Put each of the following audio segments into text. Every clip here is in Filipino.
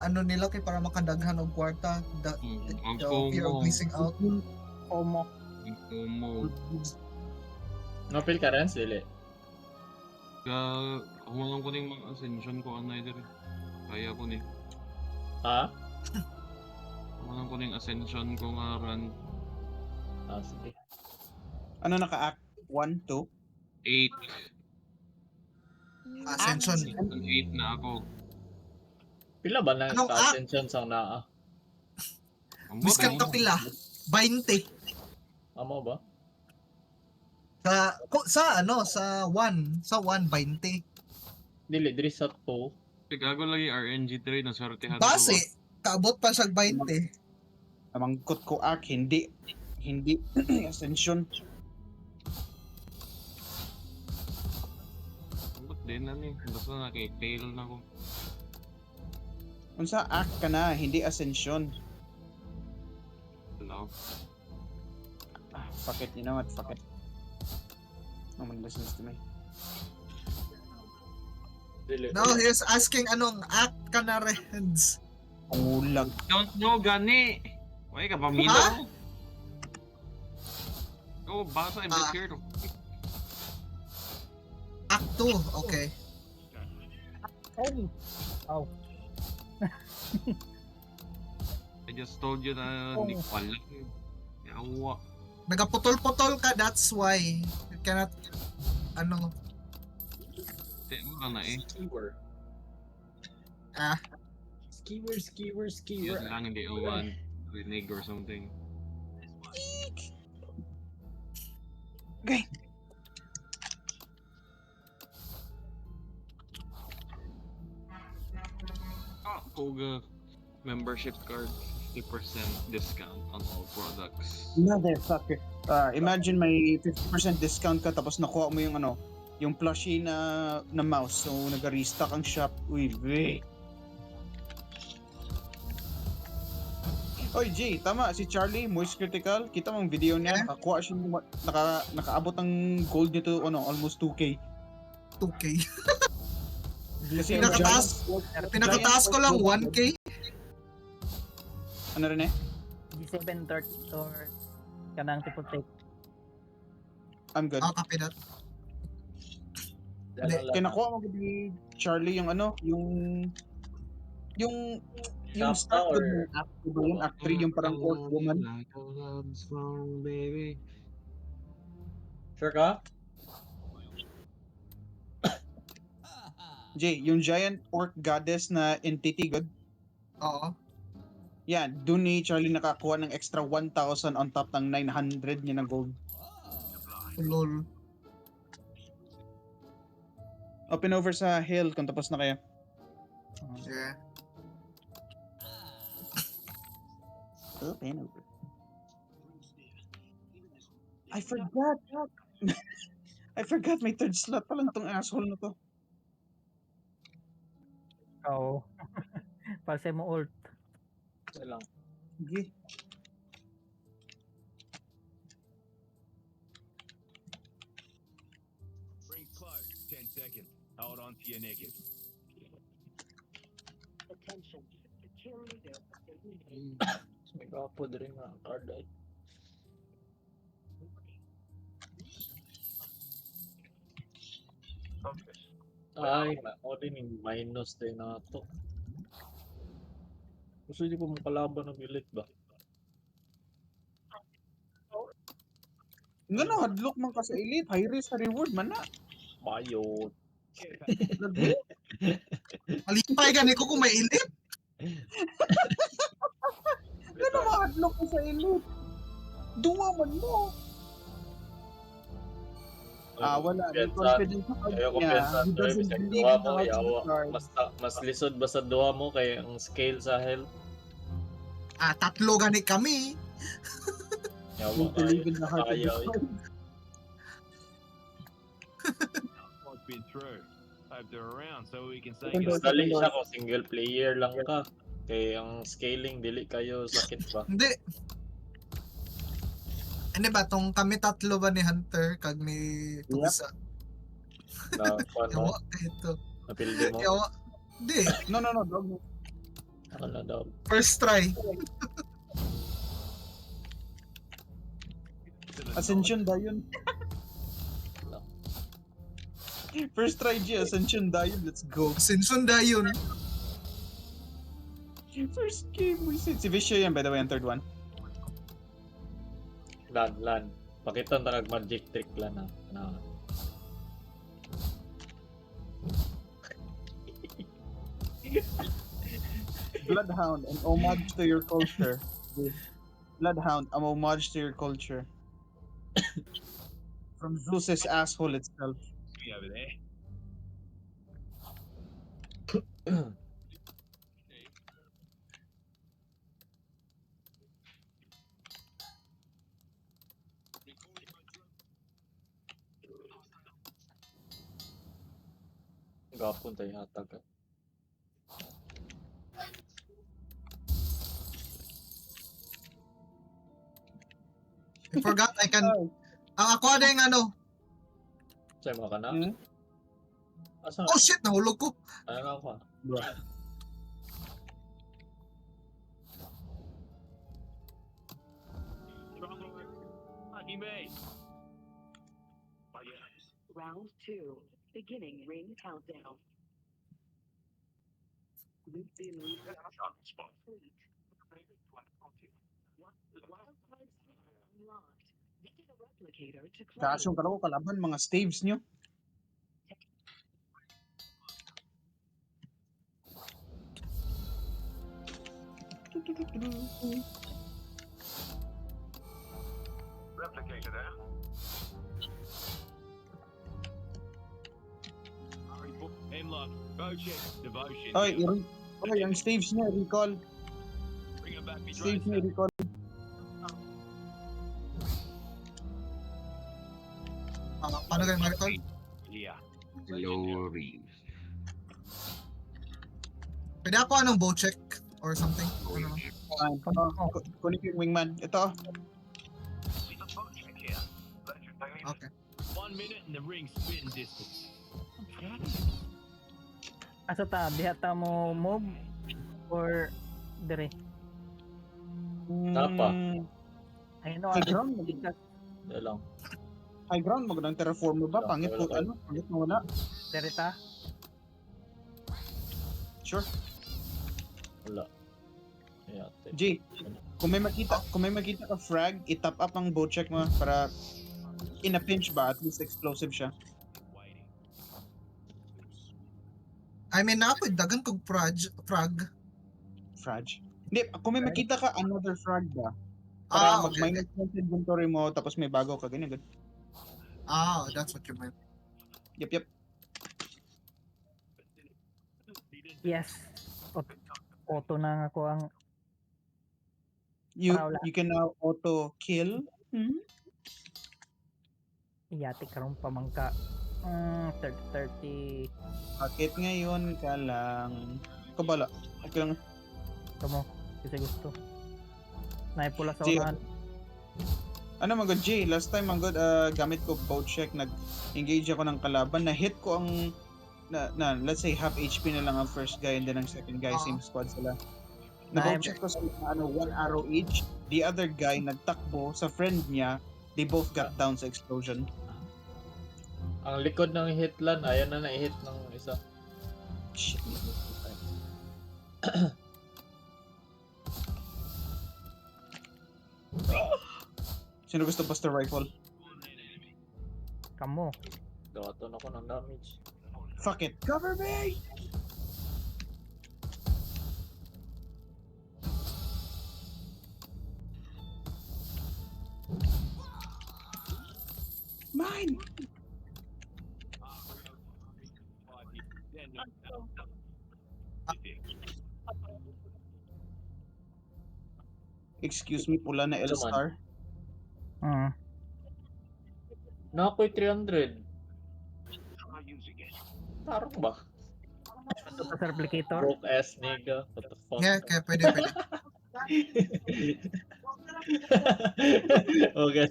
ano nila kay para makadaghan og kwarta, Ang the fear of FOMO. missing out. FOMO. Ang FOMO. Nopil ka rin, Sili. Kaya, humangang ko na yung mga ascension ko, anay dire. Kaya ko ni. Ha? Humangang ko na yung ascension ko nga run. Ah, sige. Ano naka-act? 1, 2? 8. Ascension. 8 na ako. Pila ba na Anong ka-ascension sa naa? Ang Miskan ka pila? 20. Amo ba? Sa 1, sa 1 20. Dili, diri sa 2. Gago lagi RNG trade na swertehan ko. Base kaabot pa siya 20. Namangkot ko act, hindi ascension. Ba't din na ni? Basta naki-fail na ko. Unsa act ka na, hindi ascension. Hello? Fuck it, you know what? Fuck it. No one listens to me. Dili. Now he's asking anong act ka na Reds. Pangulag. Don't know gani! Why ka Ha? pamila? Go, basa I'm just Ah. here to Act 2, okay. Oh. I just told you na hindi ko alam. Yawa. Nagaputol-putol ka, that's why. You cannot, Hindi mo lang na eh. Skewer. Ah. Skewer. Yun lang, hindi awan. Rinig or something. Okay. Koga membership card, 50% discount on all products. Motherfucker. Imagine may 50% discount ka tapos nakuha mo yung yung plushie na mouse. So nag-restock ang shop. Uy, ve. Oy, Jay, tama si Charlie, Moist Critical. Kita mo ang video niya, nakakuha siya nakaabot ng gold nito almost 2K. 2K. Kasi yung Pinakataas ko lang 1K. Ano rin eh? G730 or kanang triple take. I'm good. Copy that. Kaya nakuha mo ni Charlie yung yung Shop start or- ng act 2 ba yun? Act 3 yung parang old woman. Baby. Sure ka? Jay, yung giant orc goddess na entity god, Oo. yan, dun ni Charlie nakakuha ng extra 1,000 on top ng 900 niya na gold. Lol. Open over sa hill kung tapos na kayo. Yeah. Open over. I forgot! I forgot may third slot pa lang tong asshole na to. Oo. Palse mo ult. Isa lang. Sige. Bring close. 10 seconds. Hold on to your naked. May kapod rin nga card ay. Ay, o din yung minus din na to. Gusto hindi ko makalaban ng elite ba? Nga no, hadlock man ka sa elite. High risk sa reward man na. Bayot. Malipay gani ko kung may elite. Nga no, mahadlock ka sa elite. Duwa man mo. Wala. May confidence sa card Ayaw ko niya. pensa. He doesn't Bisag believe duwa in mo the kay odds of the awa. card. Mas lisod ba sa duwa mo kay ang scale sa health? Tatlo gani kami. Yawa Don't believe in the heart of the Ayaw. card. What's been through? Hope they're around so we can say Open Mas door. dali siya kung single player lang ka. Kay ang scaling dili kayo sakit ba? Hindi. Ano ba tong kami tatlo ba ni Hunter kag ni Tusa? Na ano, Yawa ito. napildi mo. Yawa. Hindi. No, dog. Ano daw? First try. Ascension Dion. First try G, Ascension Dion, let's go. Sinsunda yun. First game we said. Si Visio yan by the way, ang third one. Lan. Pakita na magic trick lan na. Bloodhound, an homage to your culture. Bloodhound, an homage to your culture. From Zeus's asshole itself. Me over there. Gapon tayo hatag. I forgot I can... Oh. Ang ako na yung ano. Sa'yo mga ka na? Hmm? Asa Oh shit, nahulog ko. ano na ako? Lucky me. Round 2. Beginning ring countdown. Loop in loop out. Complete. Wild cards unlocked. Get a replicator to claim. Kasyong kalaw kalaban mga staves nyo. Replicator there. Hemlock, Bocheck, Devotion. Oy, ang staves niya, recall. Bring him back, me Staves drone. niya, recall. Paano kayo mag-recall? Yeah. Glory. Pwede ako anong bow check or something. Ano? Kunin ko yung wingman. Ito. Leave a Bocheck here. Legendary. Okay. 1 minute and the ring's spitting distance. Asa ta, diha ta mo move or dire. Tapa. Ayun no, High ground, Dahil lang. high ground, magandang terraform mo ba? Pangit po, ano? Pangit mo wala. dire ta. Sure. Wala. Yate. G, kung may makita ka frag, i-top up ang bow check mo para in a pinch ba, at least explosive siya. Waiting. I mean, ako dagan kog frag. Frag. Hindi, kung may makita ka another frag ba, para Ah, okay. mag-minus sa inventory mo, tapos may bago ka, ganyan. Ah, that's what you meant. Yep. Yes. Auto na ako ang You can now auto kill. iyati karon pamangka. 30 Bakit ngayon ka lang? Kabala. Okay lang. kamo kasi gusto. Naipula sa G. unahan. Ano mga G, last time ang gamit ko bow check, nag-engage ako ng kalaban, na-hit ko ang let's say half HP na lang ang first guy and then ang second guy, same squad sila. Na-bow check ko sa one arrow each, the other guy nagtakbo sa friend niya, they both got down sa explosion. Ang likod ng hitlan, ayaw na na-hit ng isa. Shit. Sino gusto Buster Rifle? Kamo. Gawaton ako ng damage. Fuck it. Cover me! Mine! Excuse me, pula na L-Star. Na ako'y 300. Tarong ba? Ito sa replicator. Broke ass nigga. What the fuck? Yeah, kaya pwede. Okay.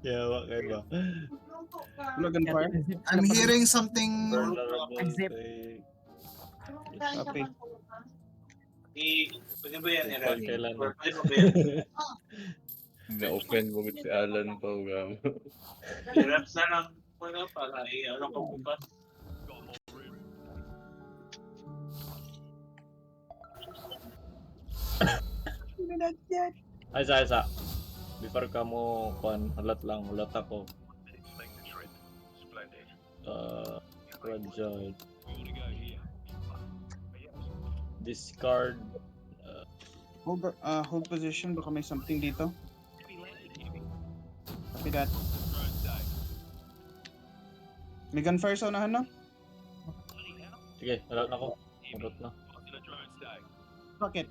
Yeah, bakit ba? Logan Fire. I'm hearing something. Vulnerable Exit. kay- Copy. Kailan? Na-offend mo si Alan pa gamo. Ay, isa. Before ka mo, halat ako. Splendid. Fragile. We want to go here. Discard. Hold position, baka may something dito. Heavy landed here. Copy that. Drone safe. May gunfire sa unahan, no? Bloody hell. Sige, halat na ako. Halat na. What's in a drone safe? Rocket.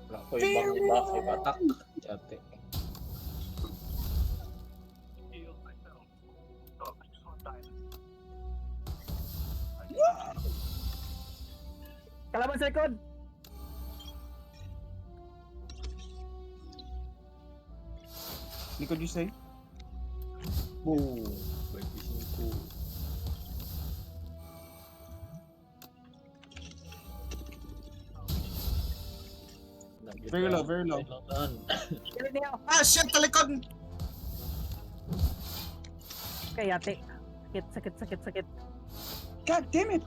Wala ko ibang iba attack. Chate. Heal myself. Oh, I just want diamonds. Kalaban sa likod! Likod you say? Boom. 25. Very low, very low. Kilit niyo! Ah, shit! Talikod! Okay, ate. Sakit. God damn it!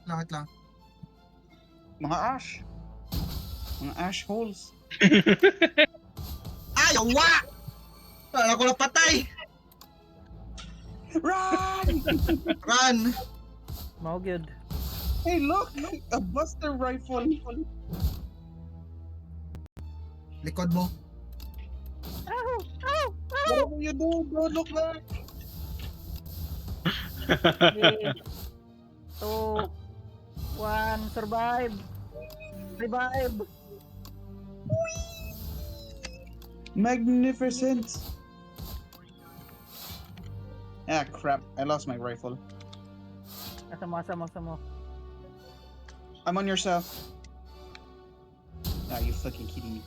Langit lang. Mga ash. Mga ash holes. Ay, awa! Wala ko na patay! Run! Run! Mau good. Hey, look! A buster rifle. Likod mo. Whatever you do, don't look back. 3, 2, 1, survive! Revive! Magnificent. Ah, crap. I lost my rifle. Asa mo. I'm on yourself. Ah, you fucking kidding me.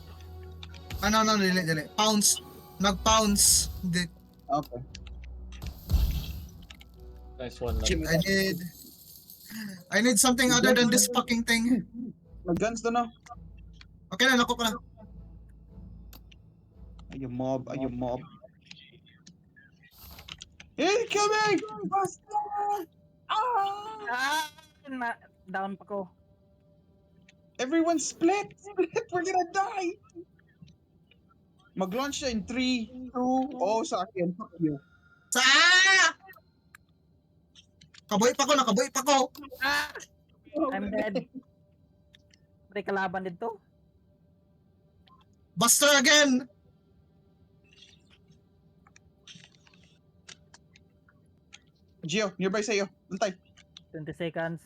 Ano, dili. Pounce. Nag-pounce. Hindi. Okay. Nice one. I need something other than this fucking thing. My guns doon, no? Okay na, nakuha ko na. Are you mob? Hey, coming! Buster! Ah! Down pa ko. Everyone split! We're gonna die! Mag-launch siya in 3, 2, sa akin. Fuck you. Sa! Nakabuhi pa ko. I'm dead. May kalaban dito. Buster again! Gio, nearby sa'yo. Lantay. 20 seconds.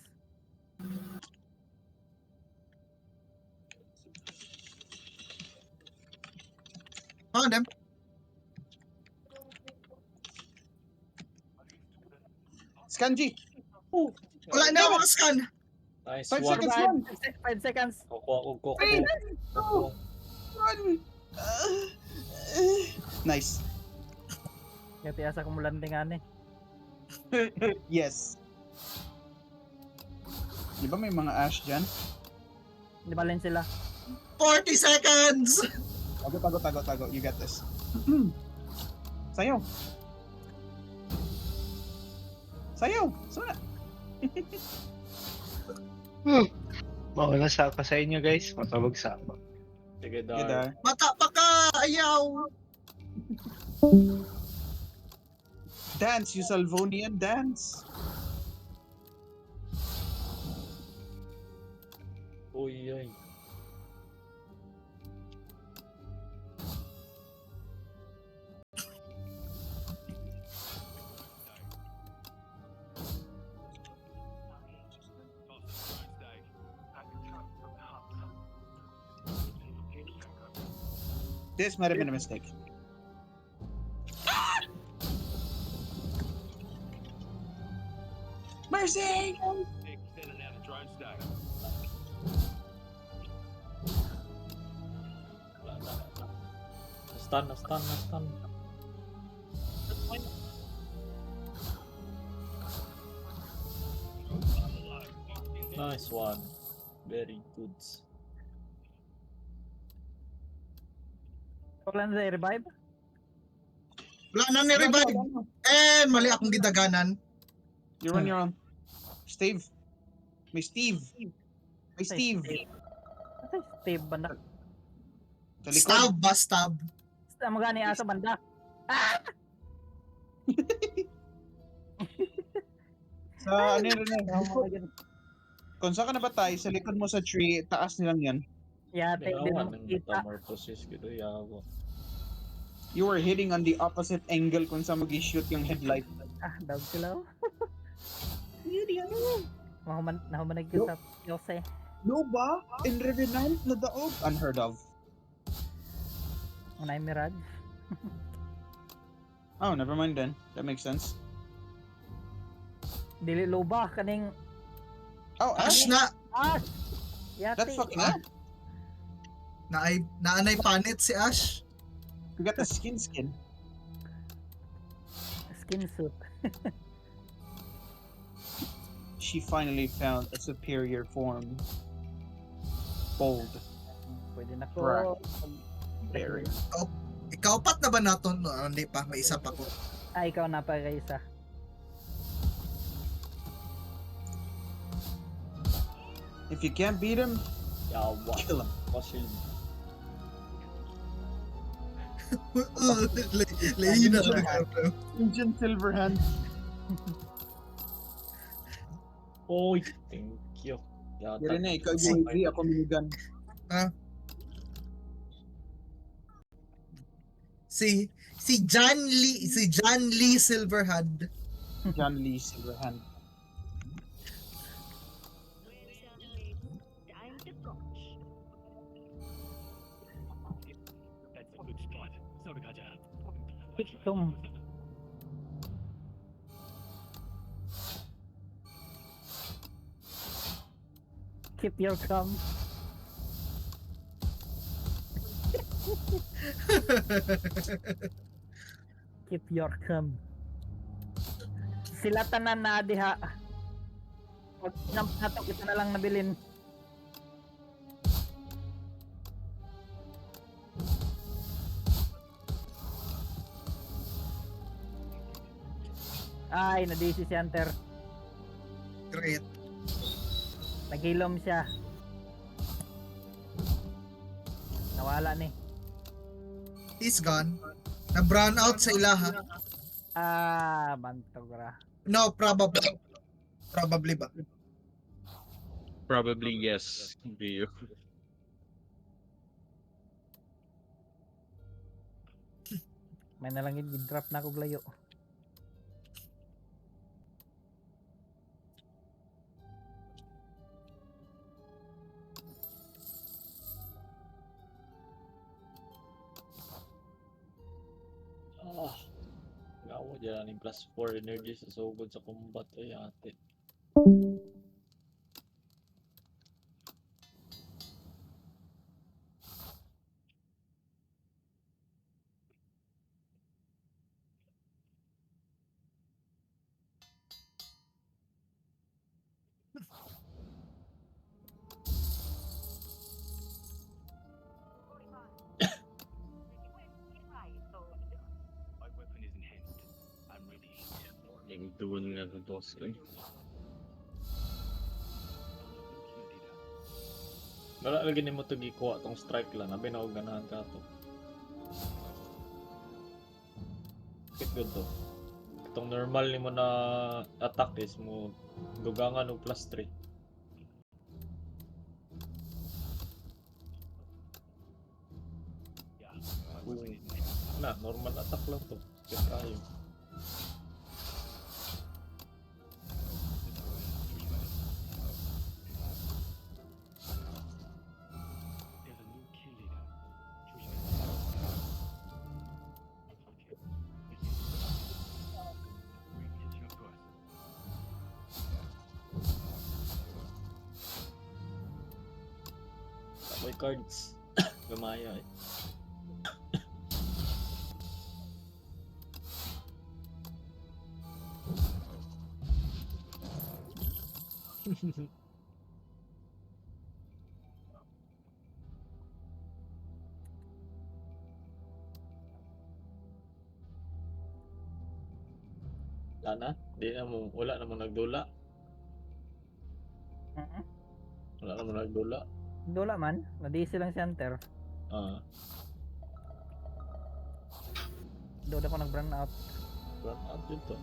Found him. Scan G. Wala na ako scan. Nice 5 one. seconds run. 5 seconds. Kukuha. Run. Nice. Kaya asa kong landingan eh. Yes. Di ba may mga ash dyan? Hindi balin sila. 40 seconds! Tago. You got this. Sayo. Suna. Mawala sa ako sa inyo guys, matawag sa ako. Sige, Good, Dar. Mata pa ka! Ayaw! Dance, you Salvonian, dance. Uy. This might have been a mistake. Mercy! Sending out a drone stack. Na-stun. Nice one. Very good. Wala na revive? Wala na ni revive. Mali akong gidaganan. You're on your own. Steve. May Steve. May Steve. Ay, Steve banda. Sa likod. Stab ba, stab? Basta mo gani asa banda. Ah! Sa ano yun rin. Oh, my God. Kung saan ka nabatay, sa likod mo sa tree, taas nilang yan. Yate, di Yawa na ng makita. metamorphosis gitu yawa. You were hitting on the opposite angle kung saan mag-shoot yung headlight. Ah, dog sila. Nahumanag ko sa Yose. No ba? In Revenant na daog? Unheard of. Unay Mirage. Oh, never mind then. That makes sense. Dili loba kaning Oh, Ash Ash! na. Ash! Yate. That's fucking up. Naanay panit si Ash. We got the skin. Skin suit. She finally found a superior form. Bold. Pwede na Right. ko. Very. Ikaw pat na ba naton? No, hindi pa, may isa pa ko. Ah, ikaw na pa isa. If you can't beat him, Yawa. kill him. Fossil. Lain na lang. Legion Silverhand. Oy, thank you. Yata. Yan na, ikaw UAV, ako minigun. Si John Lee Silverhand. John Lee Silverhand. Time to coach. That's a good spot. Sorry, Gaja. Quicksum. Keep your calm. Keep your calm. Sila tanan na diha. Pag jump na to, kita na lang nabilin. Ay, na-DC si Hunter. Great. Nagilom siya. Nawala ni. He's gone. Na-brown out sa ilaha. Ah, bantogra. No, probably. Probably ba? Probably yes. Rio. May nalangin drop na ako glayo. Ah. Yawa dyan yung plus 4 energy sa sugod sa combat. Ay ate. My weapon is in hand. I'm ready. Yung duel nga sa boss ko. Wala lagi ni mo ito gikuha tong strike lang. Abi na ganahan ka to. Kit good to. Itong normal ni mo na attack is mo dugangan og plus 3. Yeah, my weapon is in hand. Na, normal attack lang to. Kit kayo. There's a new kill leader. Choose your Okay. Bring it to your course. May cards. Gamaya eh. na? Wala namang nagdula. Mhm. Wala namang nagdula. Dula man, na-DC lang center. Ah, Doon ako nag-burn out. run out yun to.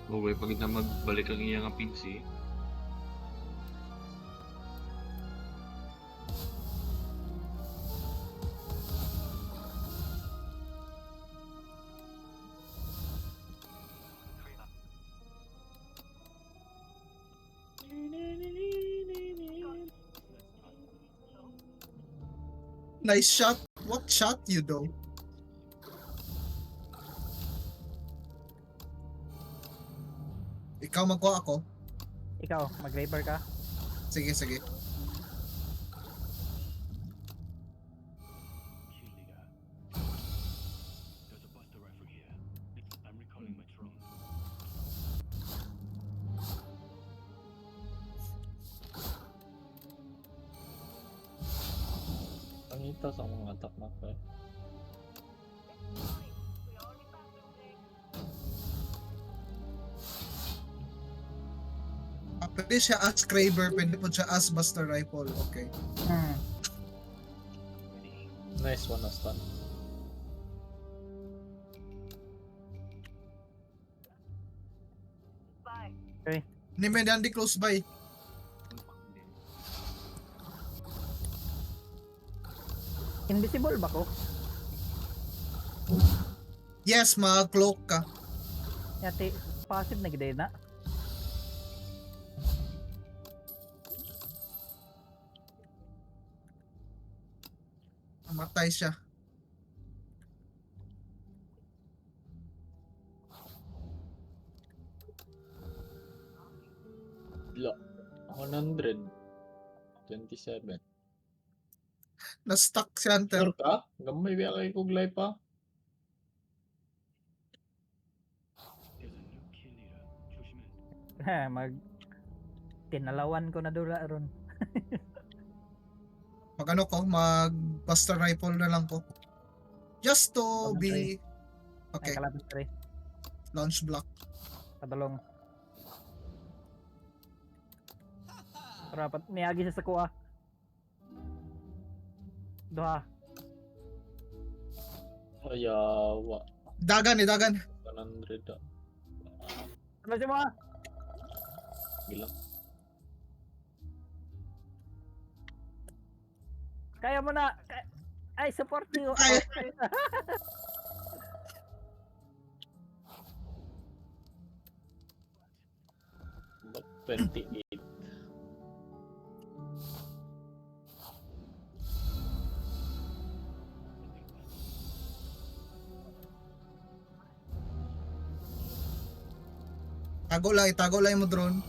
Okay, pag na magbalik ang iyang pinsi. Nice shot. What shot you do? Ikaw magkuha ako. Ikaw, mag-labor ka. Sige, sige. There's a buster rifle here. I'm recalling my drone. Pangita sa mga attack map eh. Pwede siya as Kraber, pwede po siya as Buster Rifle. Okay. Hmm. Nice one na stun. Ni Medandi close by. Invisible ba ko? Yes, mag-cloak ka. Yati, passive na gid na. Mamatay siya. Bla. 127. Na-stuck si Hunter. Sure ka? Gamay biya kay kuglay pa. There's a new kill leader. 조심해. Mag tinalawan ko na dula ron. Mag ano ko, mag Buster Rifle na lang ko. Just to Tama, be... Ay Okay, kalabas pre, launch block. padulong. Rapat niagi sa kuha. Duha. Ayawa. Dagan eh, dagan. 100 ah. Ano si mo? Bilang. Kaya mo na. Ay, support you. Kaya. Ba't 28. Tago lang mo drone.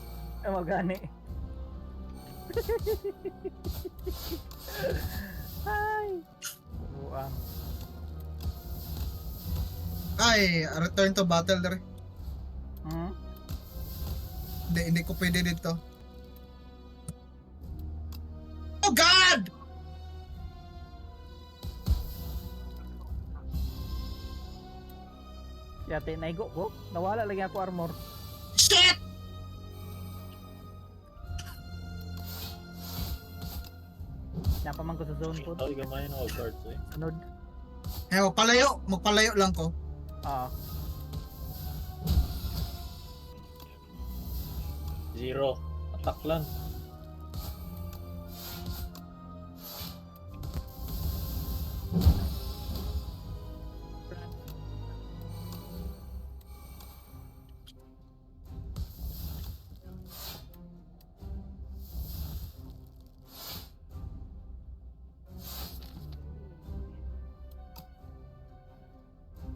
Ay, magani. Ay. Buang. Ay, return to battle dere. Hmm? Hindi ko pwede dito. Oh God! Yate, naigo ko. Nawala lagi ako armor. Shit! Napaman ko sa zone po. Ay, gamay na all cards eh. Sunod. Eh, magpalayo lang ko. Ah. 0. Attack lang.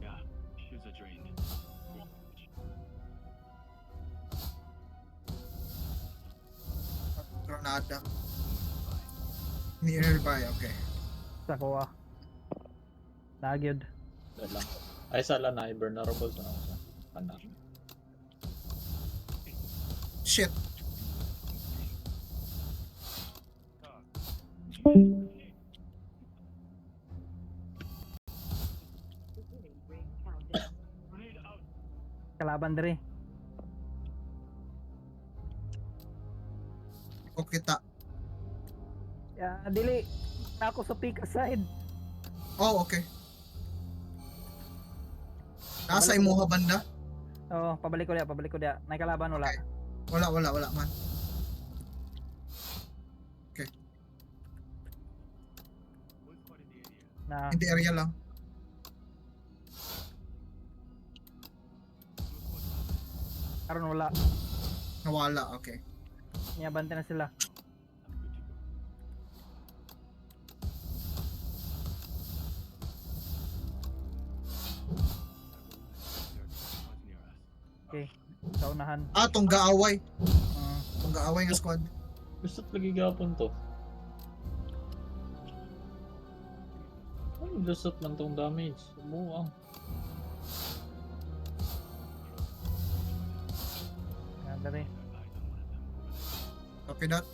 Yeah, shields are drained. Granada. Nearby, okay. Sa kuha. Nagyod. Dahil lang. Ay, sala na. I-vulnerable sa ako sa anak. Shit. Beginning ring countdown. Grenade out. Andre. O kita. Dili. Ako sa Pika side. Oh, okay. Nasa imuha banda? Oo, pabalik ko dia. May kalaban wala. Wala man. Na Hindi area lang. karon wala. Nawala, okay. Niyabante na sila. Okay, sa unahan. Tong gaaway. Mm, Tong gaaway nga squad. Gusto lagi gapon to. Ano lusot man tong damage? Buang. Andre. Copy that.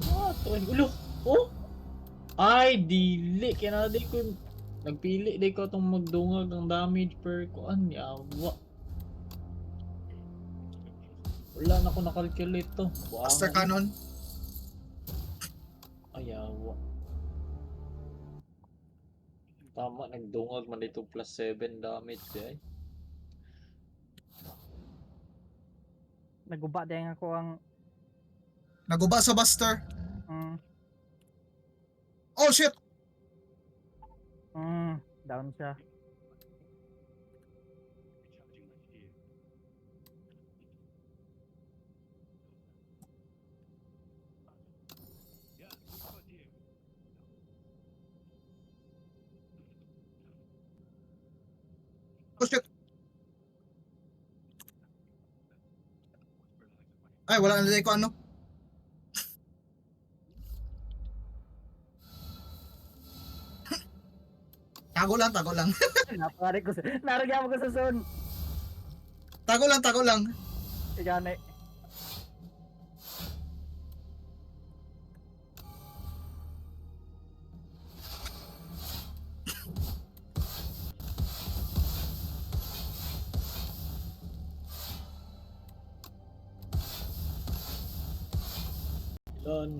What? Ulo! Oh! Ay, dili. Kaya na di ko nagpili di ko itong magdungag ang damage per kuan. Yawa. Wala na ko nakalculate to. Master Cannon. Ay, yawa. Tama, nagdungag man dito plus 7 damage eh. Naguba din ako ang Naguba sa Buster. mm, Oh shit! down siya. Oh shit! Ay, wala na ko ano. Tago lang. Napari ko sa naragyan mo ko sa zone. Tago lang. Igani. Ilan?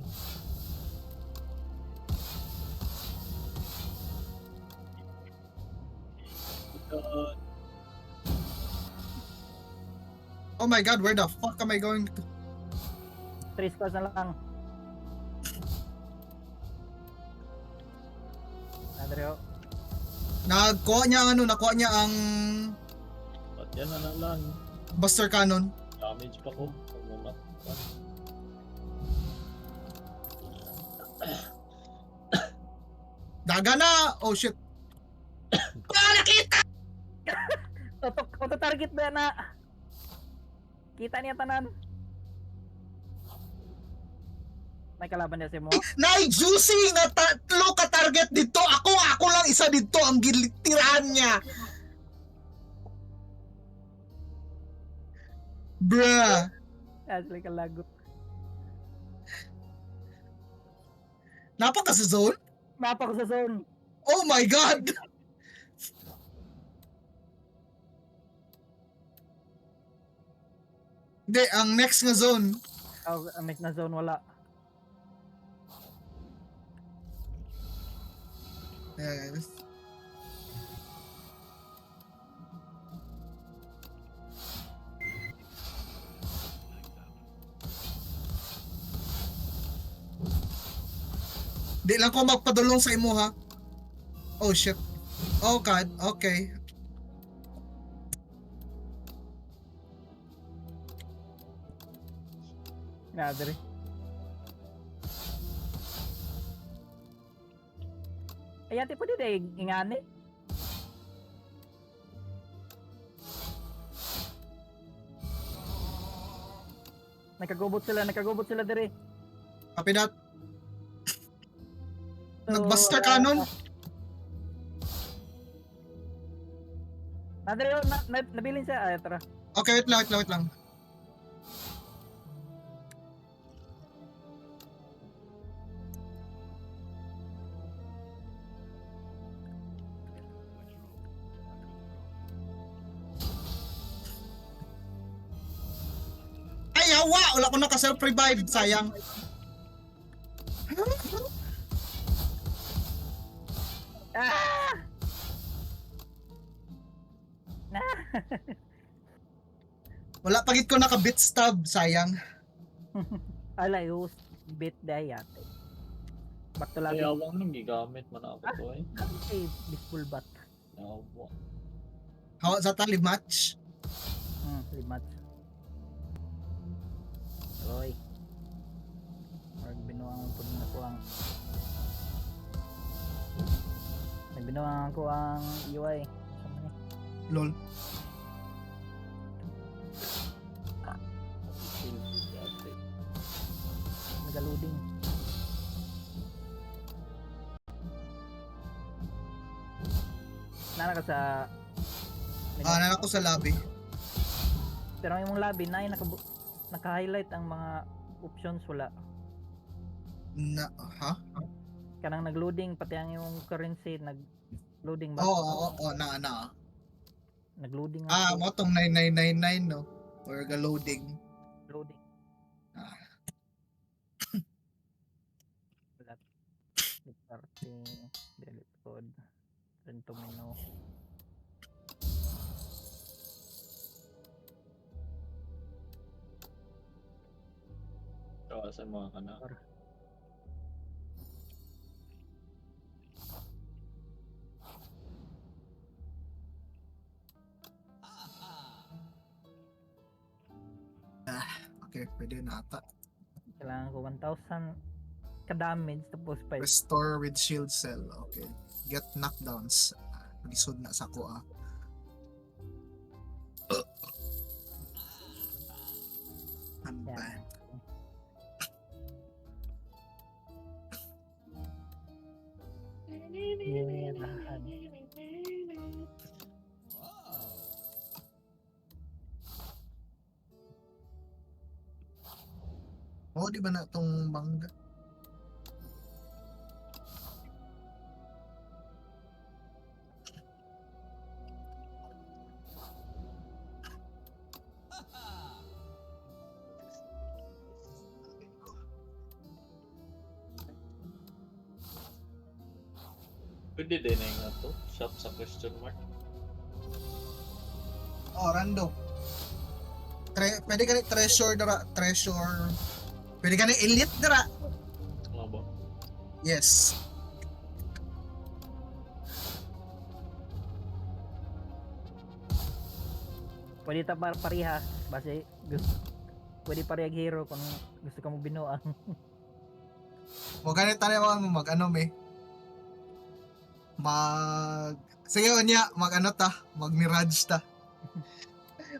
Ilan? Oh my god, where the fuck am I going to? 3 squads na lang. Andre. Nakuha niya ang Ba't yan na lang? Buster Cannon. Damage pa ko. Pagmamat. Daga na! Oh shit! Nakita! Auto target ba na? Kita niya tanan. May kalaban niya si mo. Nay juicy nga tatlo ka target dito. Ako lang isa dito ang gilitirahan niya. Bruh. Actually kalagot. Napaka sa zone? Mapa ko sa zone. Oh my god! Hindi, ang next nga zone. Ang next na zone wala. Yes. Di lang ko magpadulong sa imo ha. Oh shit. Oh god, okay. Nadre. Ayan, tipo di day ingani. Nakagubot sila dire. Copy that. So, Nag-Buster Cannon. Nadre, nabilin siya. Ay, tara. Okay, wait lang. yawa! Wala ko na ka-self-revive. Sayang. Ah! Na! Wala pagit ko naka-bit stab. Sayang. Alayos. Bit dayate. Bato lagi. Ayawang nang gigamit man ako to eh. Eh, baseball bat. Yawa. Hawa sa tali match. Limat. Oy. Marag binuang po na ko ang nagbinuang ko ang UI. Sama ni. Lol. Nagaloading. Nana ka sa Nana ko sa lobby. pero ang imong lobby na naka-highlight ang mga options wala. Na, ha? Kanang nag-loading pati ang imong currency nag-loading ba? Oo, na. Nag-loading Mo tong 9999 no. Or loading. loading. Ah. Wala. Parting delete code. Rento menu. Kawasan mga kanak. Okay, pwede na ata. Kailangan ko 1,000 ka-damage tapos 5. Restore with shield cell. Okay. Get knockdowns. Lisod na sa ko Ano ba? Yan. Mirahan. Di ba na tong bangga? Pwede din na yung ato. Shop sa question mark. Random. Pwede ka ni treasure dara. Treasure. Pwede ka ni elite dara. Mga ba? Yes. Pwede ta pariha base gusto pwede parehag hero kung gusto ka mo binuang. O ganit tayo sige unya mag mirage ta.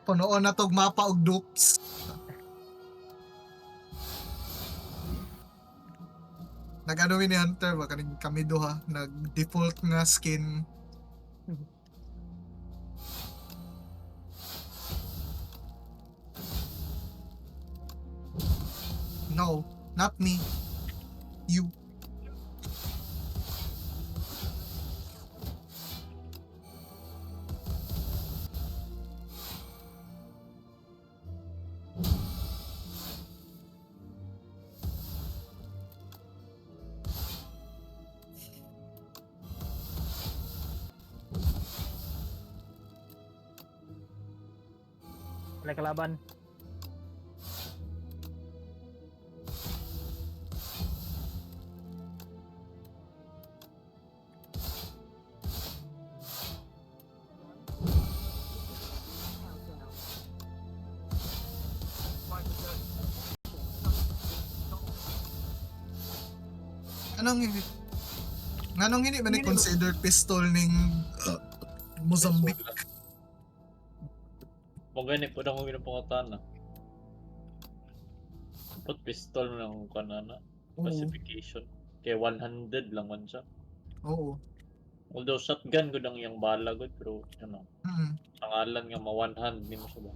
Punoon na tog mapa og dupes. Nag-ano ni Hunter ba kaning kami duha nag default nga skin. No, not me. You. Wala kalaban. Nganong hindi ba ni consider pistol ning Mozambique? Kung ganit po na kong ginapangatan na. Dapat pistol mo na kung kanana. Specification. Kaya 100 lang man siya. Oo. Although shotgun ko lang yung bala good pero ano. Mm. Pangalan nga ma one hand ni mo siya ba?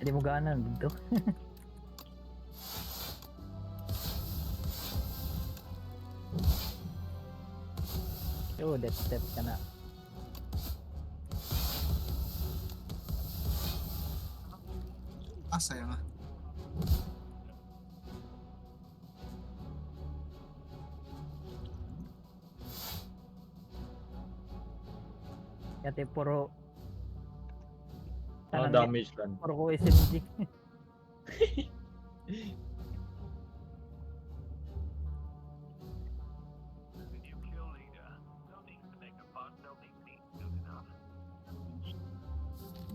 Hindi mo ganan dito. Oh, death step ka na. Sayang nga. Kaya puro Damage lang. puro ko SMG.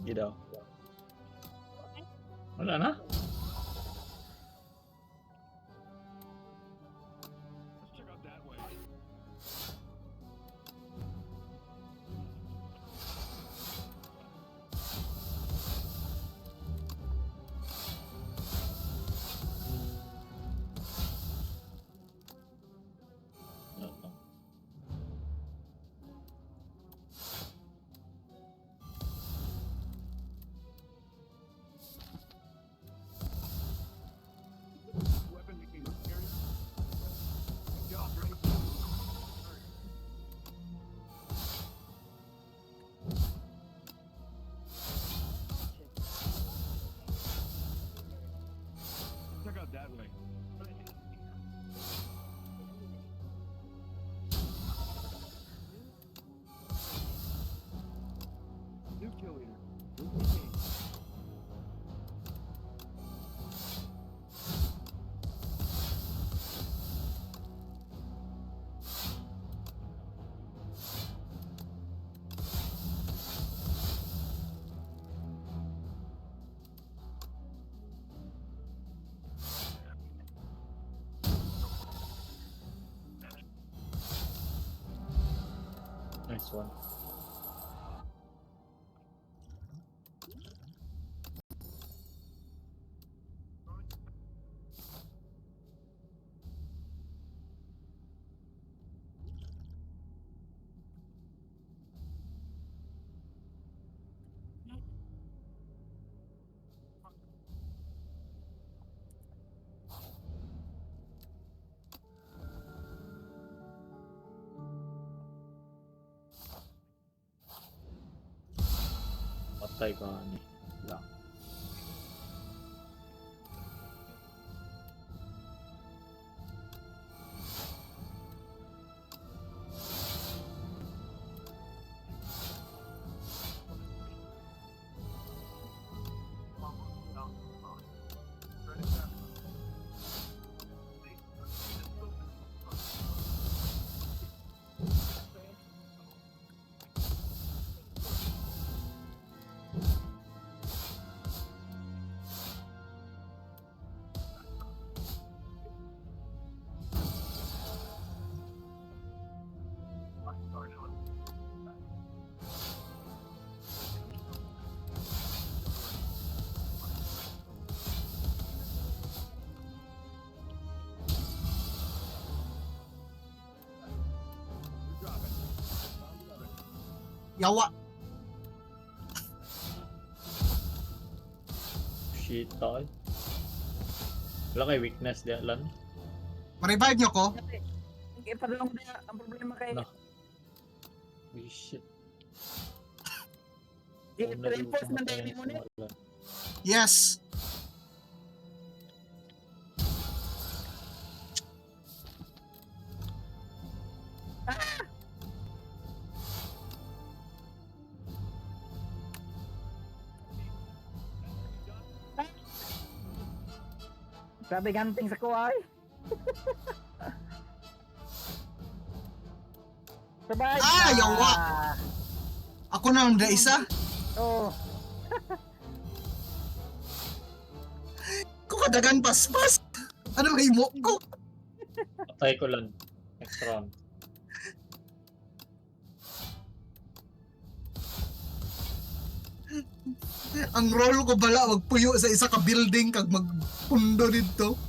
Gida. Wala na? Check out that way. New kill leader. Nice one. Patay ka ni lang. Yawa. Shit tol. Wala kay weakness di lan. Ma-revive nyo ko? Ipadalong na ang problema kay No. Oh, shit. i-reinforce man daily mo ni. Yes. Grabe ganting sa kuhay. Sabay. Yawa. Ako na ang isa. Oh, Ko kadagan paspas. Ano may mo ko? Patay ko lang. Next round. Ang role ko bala magpuyo sa isa ka building kag magpundo dito.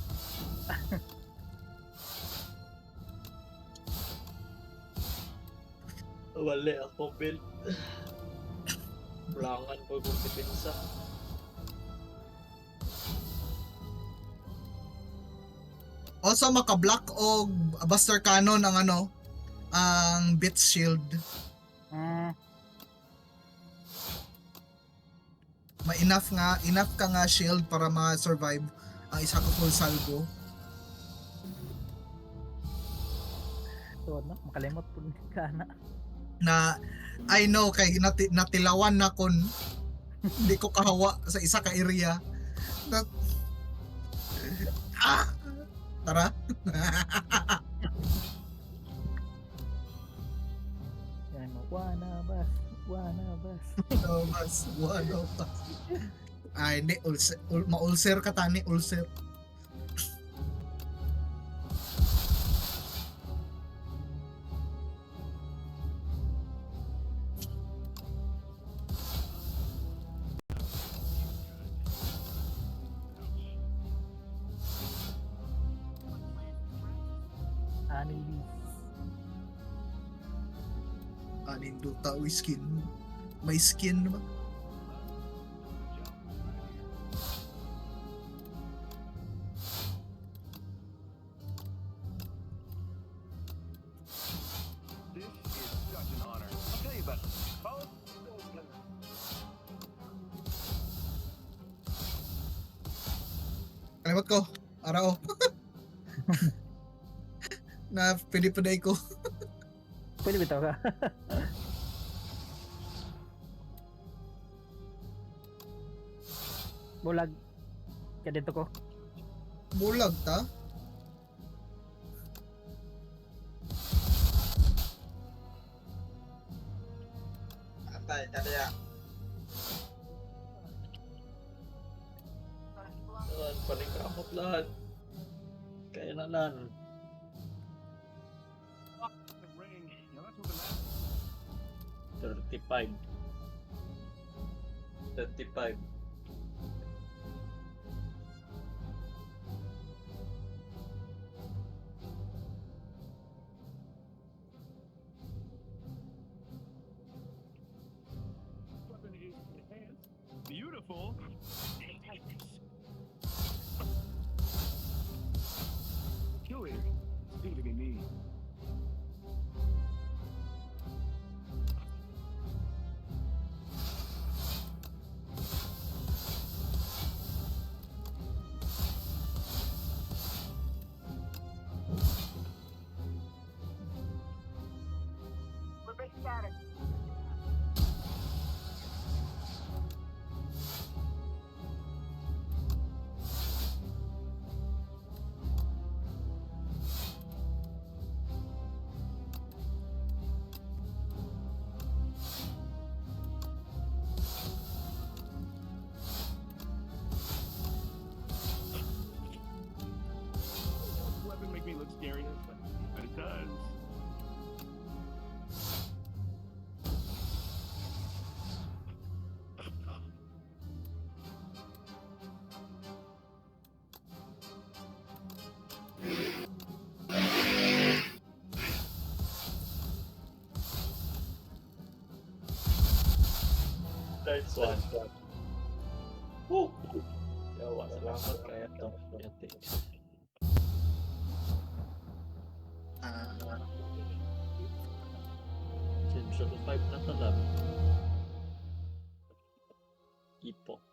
Wala ako build. Kulangan po kung depensa. Also maka-block o Buster Cannon ang ano ang bit shield. Enough ka nga shield para ma-survive ang isa ka full salvo. So, no? Makalimot po ka na. Na I know kay natilawan na kon hindi ko kahawa sa isa ka area. Na- ah! Tara. Yan mo. Wanabas. One of us. Ay, hindi. Ma-ulcer ka tani. Ulcer. Aning duta o skin. May skin ba? This is such an honor. I'll tell you about it. Follow. Kalimot ko. Arao. Na pwede ko. Pwede bitaw ka. Bulag. Kaya dito ko. Bulag ta. Atay, kaya. Panikamot lahat. Kaya na lang. The ring. Now let's open that. 35. 35. Weapon is enhanced. Beautiful. Kill it. Seem to be me. Weapon make me look scary, but it does. Nice one. Woo! Yawa, salamat kaya to. Since 5 na talag. Ipok.